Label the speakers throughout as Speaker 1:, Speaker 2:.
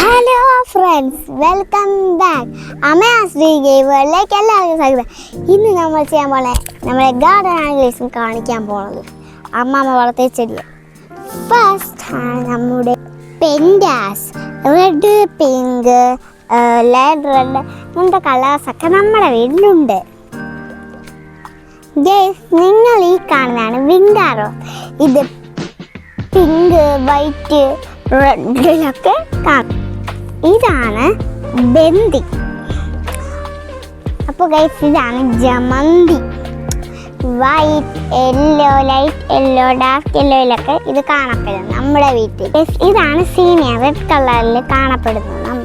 Speaker 1: Hello friends, welcome back. Ameshree ഗെയിമുകളിലേക്ക് എല്ലാവർക്കും സ്വാഗതം. ഇന്ന് നമ്മൾ ചെയ്യാൻ പോലെ നമ്മുടെ ഗാർഡൻ ആനിമൽസും കാണിക്കാൻ പോകുന്നത് അമ്മമ്മ വളർത്തിയ ചെടിയാണ്. ഫസ്റ്റ് ആണ് നമ്മുടെ പെൻഡാസ്. റെഡ്, പിങ്ക്, ലൈറ്റ് റെഡ് അങ്ങനത്തെ കളേഴ്സൊക്കെ നമ്മുടെ വീട്ടിലുണ്ട്. നിങ്ങൾ ഈ കാണുന്നതാണ് വിങ്കാറോ. ഇത് പിങ്ക്, വൈറ്റ്, റെഡിലൊക്കെ കാണും. ഇതാണ് ബന്ദി. അപ്പോൾ ഗൈസ്, ഇതാണ് ജമന്തി. White, yellow, light yellow, dark യെല്ലോയിലൊക്കെ ഇത് കാണപ്പെടും നമ്മുടെ വീട്ടിൽ. ഇതാണ് സീനിയ, റെഡ് കളറിൽ കാണപ്പെടുന്നത്.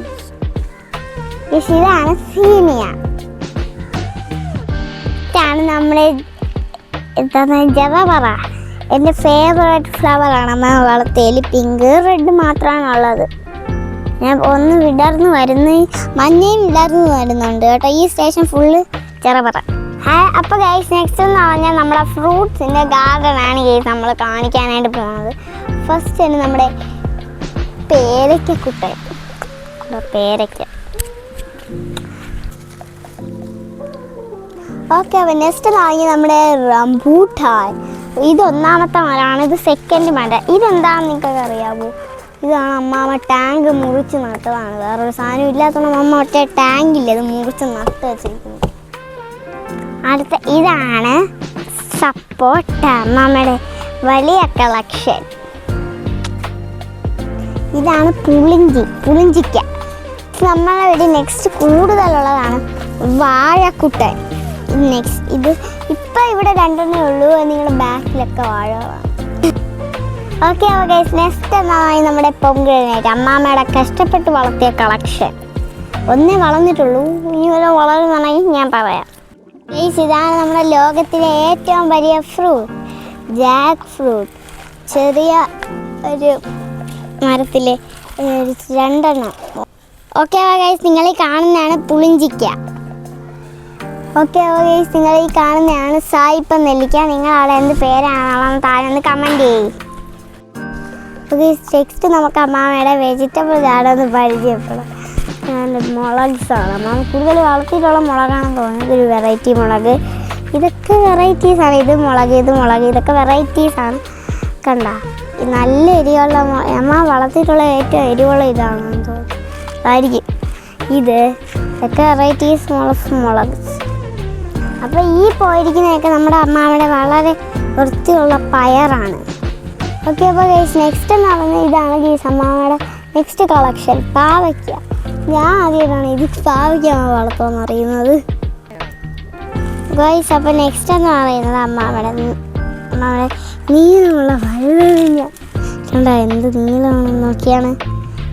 Speaker 1: ഇതാണ് സീനിയ. ഇതാണ് നമ്മുടെ ജവബറ. എൻ്റെ ഫേവറേറ്റ് ഫ്ലവറാണ്. അമ്മ വളർത്തിയതിൽ പിങ്ക്, റെഡ് മാത്രമാണ് ഉള്ളത്. ഞാൻ ഒന്ന് വിടർന്ന് വരുന്ന മഞ്ഞയും വിടർന്ന് വരുന്നുണ്ട് കേട്ടോ. ഈ സ്റ്റേഷൻ ഫുള്ള് ചെറുപറ. അപ്പോൾ ഗൈസ്, നെക്സ്റ്റ് എന്ന് പറഞ്ഞാൽ നമ്മുടെ ഫ്രൂട്ട്സിൻ്റെ ഗാർഡനാണ് ഗൈസ് നമ്മൾ കാണിക്കാനായിട്ട് പോകുന്നത്. ഫസ്റ്റ് തന്നെ നമ്മുടെ പേരയ്ക്കുട്ടൻ. പേരയ്ക്ക. ഓക്കെ, അപ്പോൾ നെക്സ്റ്റ് എന്ന് പറഞ്ഞാൽ നമ്മുടെ റംബൂട്ടാൻ. ഇത് ഒന്നാമത്തെ മരമാണ്. ഇത് സെക്കൻഡ് മരം. ഇതെന്താണെന്ന് നിങ്ങൾക്കൊക്കെ അറിയാമോ? ഇതാണ് അമ്മാമ്മ ടാങ്ക് മുറിച്ച് നട്ടതാണ്. വേറൊരു സാധനം ഇല്ലാത്തതുകൊണ്ട് അമ്മ ഒറ്റ ടാങ്കില്ല, ഇത് മുറിച്ച് നട്ട് വെച്ചിരിക്കുന്നത്. അടുത്ത ഇതാണ് സപ്പോട്ട, അമ്മാമ്മയുടെ വലിയ കളക്ഷൻ. ഇതാണ് പുളിഞ്ചിക്ക. നമ്മളെ വീട്ടിൽ നെക്സ്റ്റ് കൂടുതലുള്ളതാണ് വാഴക്കുട്ടൻ. നെക്സ്റ്റ് ഇത് ഇപ്പം ഇവിടെ രണ്ടെണ്ണേ ഉള്ളൂ. നിങ്ങളുടെ ബാക്കിലൊക്കെ വാഴകളാണ്. ഓക്കെ, ഗൈസ്, നെക്സ്റ്റ് എന്നായി നമ്മുടെ പൊങ്കുഴനായിട്ട് അമ്മാമ്മയുടെ കഷ്ടപ്പെട്ട് വളർത്തിയ കളക്ഷൻ. ഒന്നേ വളർന്നിട്ടുള്ളൂ, ഇനി വരെ വളരുന്നുണ്ടെങ്കിൽ ഞാൻ പറയാം. ഗൈസ്, ഇതാണ് നമ്മുടെ ലോകത്തിലെ ഏറ്റവും വലിയ ഫ്രൂട്ട്, ജാക്ക് ഫ്രൂട്ട്. ചെറിയ ഒരു മരത്തിലെ രണ്ടെണ്ണം. ഓക്കെ ഗൈസ്, നിങ്ങൾ ഈ കാണുന്നതാണ് പുളിഞ്ചിക്ക. ഓക്കെ ഗൈസ്, നിങ്ങൾ ഈ കാണുന്നതാണ് സായിപ്പം നെല്ലിക്ക. നിങ്ങൾ അവിടെ എന്ത് പേരാണെന്ന് താഴെ ഒന്ന് കമൻറ്റ് ചെയ്യും. നെക്സ്റ്റ് നമുക്ക് അമ്മാമ്മയുടെ വെജിറ്റബിൾ ഗാർഡൻ പരിചയപ്പെടാം. മുളക്സാണ്. അമ്മാമ്മ കൂടുതൽ വളർത്തിയിട്ടുള്ള മുളകാണെന്ന് തോന്നുന്നത്. ഒരു വെറൈറ്റി മുളക്. ഇതൊക്കെ വെറൈറ്റീസാണ്. ഇത് മുളക് ഇതൊക്കെ വെറൈറ്റീസാണ്. കണ്ട, നല്ല എരിവുള്ള അമ്മ വളർത്തിയിട്ടുള്ള ഏറ്റവും എരിവുള്ള ഇതാണെന്ന് തോന്നുന്നു. അതായിരിക്കും ഇതൊക്കെ വെറൈറ്റീസ് മുളക്. അപ്പോൾ ഈ പോയിരിക്കുന്നതൊക്കെ നമ്മുടെ അമ്മാമ്മയുടെ വളരെ വൃത്തിയുള്ള പയറാണ്. ഓക്കെ, അപ്പോൾ ഗൈസ്, നെക്സ്റ്റ് എന്ന് പറയുന്നത് ഇതാണ് ഗൈസ് അമ്മാമ്മയുടെ നെക്സ്റ്റ് കളക്ഷൻ, പാവയ്ക്ക. ഞാൻ ആദ്യമായിട്ടാണ് ഇത് പാവയ്ക്ക വളർത്തുമെന്ന് അറിയുന്നത് ഗൈസ്. അപ്പോൾ നെക്സ്റ്റ് എന്ന് പറയുന്നത് അമ്മാമ്മയുടെ നീളമുള്ള വഴുതനങ്ങ. കണ്ട, എന്ത് നീളമാണെന്ന് നോക്കിയാണ്.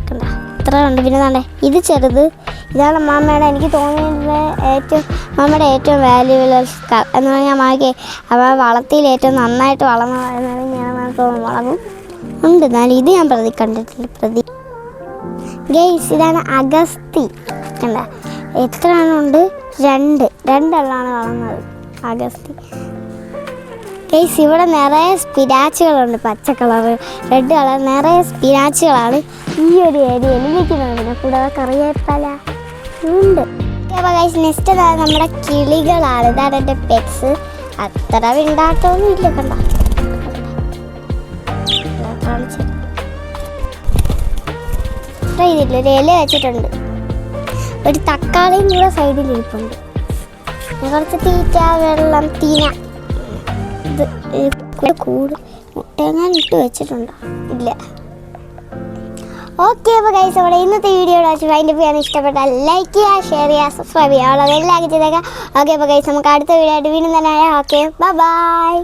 Speaker 1: കണ്ട, ഇത്ര ഉണ്ട്. പിന്നെ കണ്ടേ, ഇത് ചെറുത്. ഇതാണ് അമ്മാമ്മയുടെ എനിക്ക് തോന്നിയിട്ടുള്ള അമ്മയുടെ ഏറ്റവും വാല്യുബിൾ എന്ന് പറഞ്ഞാൽ അമ്മയ്ക്ക് അവ വളർത്തിയിൽ ഏറ്റവും നന്നായിട്ട് വളർന്നു വരുന്നത് ഞാൻ മുളകും ഉണ്ട്. എന്നാലും ഇത് ഞാൻ കണ്ടിട്ടില്ല. ഗൈസ്, ഇതാണ് അഗസ്തി. കണ്ട, എത്ര എണ്ണമുണ്ട്? രണ്ടെണ്ണമാണ് വളർന്നത് അഗസ്തി. ഗൈസ്, ഇവിടെ നിറയെ സ്പിനാച്ചുകളുണ്ട്. പച്ച കളറ്, റെഡ് കളർ, നിറയെ സ്പിനാച്ചുകളാണ് ഈ ഒരു ഏരിയയിൽ നിൽക്കുന്നത്. പിന്നെ കൂടാതെ കറിവേപ്പില ഉണ്ട്. നെക്സ്റ്റ് നമ്മുടെ കിളികളാണ്. ഇതാണ് എൻ്റെ പെറ്റ്സ്. അത്ര വിണ്ടാട്ടമൊന്നും ഇല്ല. കണ്ട, ഇതില്ല, ഒരു ഇല വെച്ചിട്ടുണ്ട്. ഒരു തക്കാളിയും കൂടെ സൈഡിൽ ഇരിപ്പുണ്ട്. കുറച്ച് തീറ്റ, വെള്ളം, തീന. ഇത് കൂട് മുട്ടയെങ്ങാൻ ഇട്ട് വെച്ചിട്ടുണ്ടോ? ഇല്ല. ഓക്കെ, അപ്പോൾ ഗൈസ്, അവിടെ ഇന്നത്തെ വീഡിയോ അതിൻ്റെ ചെയ്യാൻ ഇഷ്ടപ്പെട്ടാൽ ലൈക്ക് ചെയ്യുക, ഷെയർ ചെയ്യുക, സബ്സ്ക്രൈബ് ചെയ്യുക. ഉള്ളത് എല്ലാവർക്കും ചെയ്തേക്കാം. ഓക്കെ, അപ്പോൾ ഗൈസ്, നമുക്ക് അടുത്ത വീഡിയോ ആയിട്ട് വീണ്ടും തന്നെ. Okay, by.